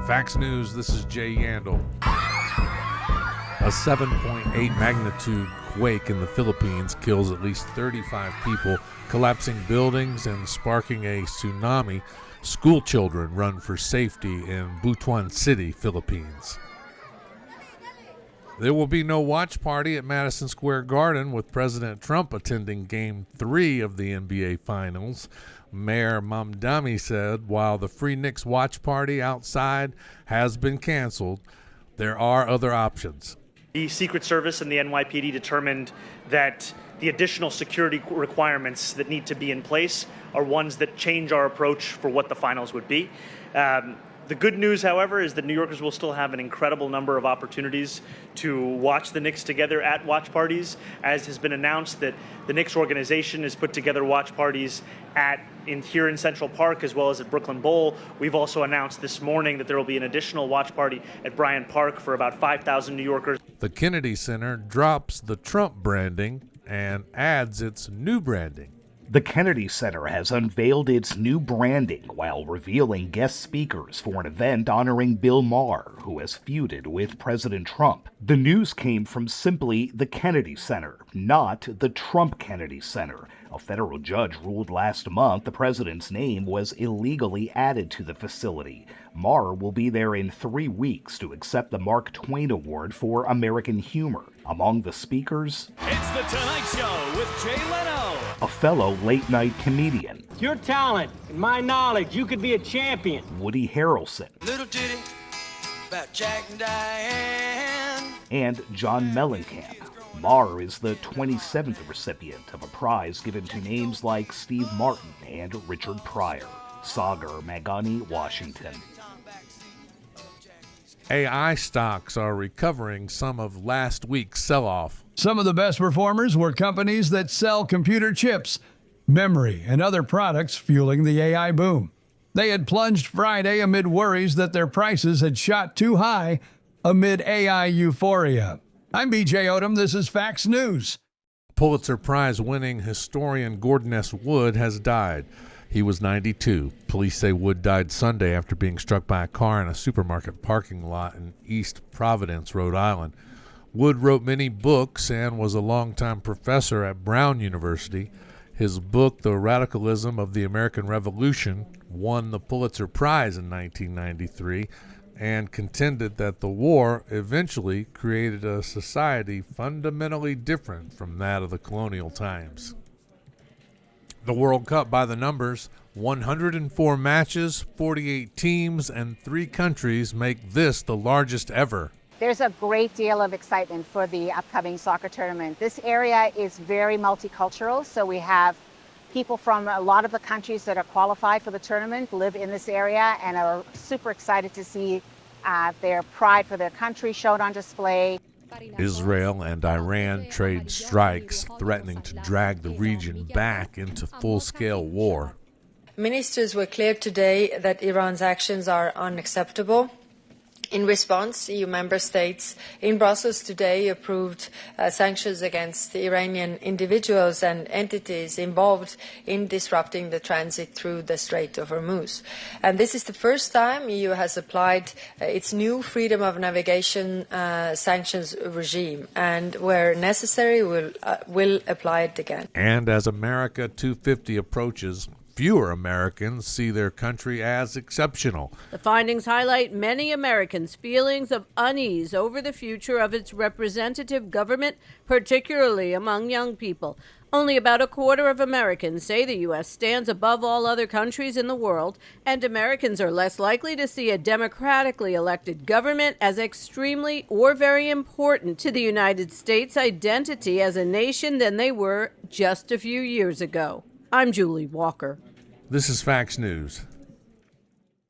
Fax News, this is Jay Yandel. A 7.8 magnitude quake in the Philippines kills at least 35 people, collapsing buildings and sparking a tsunami. School children run for safety in Butuan City, Philippines. There will be no watch party at Madison Square Garden, with President Trump attending Game 3 of the NBA Finals. Mayor Mamdani said while the Free Knicks watch party outside has been canceled, there are other options. The Secret Service and the NYPD determined that the additional security requirements that need to be in place are ones that change our approach for what the finals would be. The good news, however, is that New Yorkers will still have an incredible number of opportunities to watch the Knicks together at watch parties, as has been announced that the Knicks organization has put together watch parties here in Central Park as well as at Brooklyn Bowl. We've also announced this morning that there will be an additional watch party at Bryant Park for about 5,000 New Yorkers. The Kennedy Center drops the Trump branding and adds its new branding. The Kennedy Center has unveiled its new branding while revealing guest speakers for an event honoring Bill Maher, who has feuded with President Trump. The news came from simply the Kennedy Center, not the Trump Kennedy Center. A federal judge ruled last month the president's name was illegally added to the facility. Maher will be there in 3 weeks to accept the Mark Twain Award for American Humor. Among the speakers, it's The Tonight Show with Jay Leno, a fellow late-night comedian. Your talent and my knowledge, you could be a champion. Woody Harrelson. Little ditty about Jack and Diane. And John Mellencamp. Maher is the 27th recipient of a prize given to names like Steve Martin and Richard Pryor. Sagar Magani, Washington. AI stocks are recovering some of last week's sell-off. Some of the best performers were companies that sell computer chips, memory, and other products fueling the AI boom. They had plunged Friday amid worries that their prices had shot too high amid AI euphoria. I'm BJ Odom. This is Fax News. Pulitzer Prize-winning historian Gordon S. Wood has died. He was 92. Police say Wood died Sunday after being struck by a car in a supermarket parking lot in East Providence, Rhode Island. Wood wrote many books and was a longtime professor at Brown University. His book, The Radicalism of the American Revolution, won the Pulitzer Prize in 1993 and contended that the war eventually created a society fundamentally different from that of the colonial times. The World Cup by the numbers, 104 matches, 48 teams, and 3 countries make this the largest ever. There's a great deal of excitement for the upcoming soccer tournament. This area is very multicultural, so we have people from a lot of the countries that are qualified for the tournament live in this area and are super excited to see their pride for their country shown on display. Israel and Iran trade strikes, threatening to drag the region back into full-scale war. Ministers were clear today that Iran's actions are unacceptable. In response, EU member states in Brussels today approved sanctions against the Iranian individuals and entities involved in disrupting the transit through the Strait of Hormuz. And this is the first time EU has applied its new freedom of navigation sanctions regime, and where necessary will apply it again. And as America 250 approaches, fewer Americans see their country as exceptional. The findings highlight many Americans' feelings of unease over the future of its representative government, particularly among young people. Only about a quarter of Americans say the U.S. stands above all other countries in the world, and Americans are less likely to see a democratically elected government as extremely or very important to the United States' identity as a nation than they were just a few years ago. I'm Julie Walker. This is Fax News.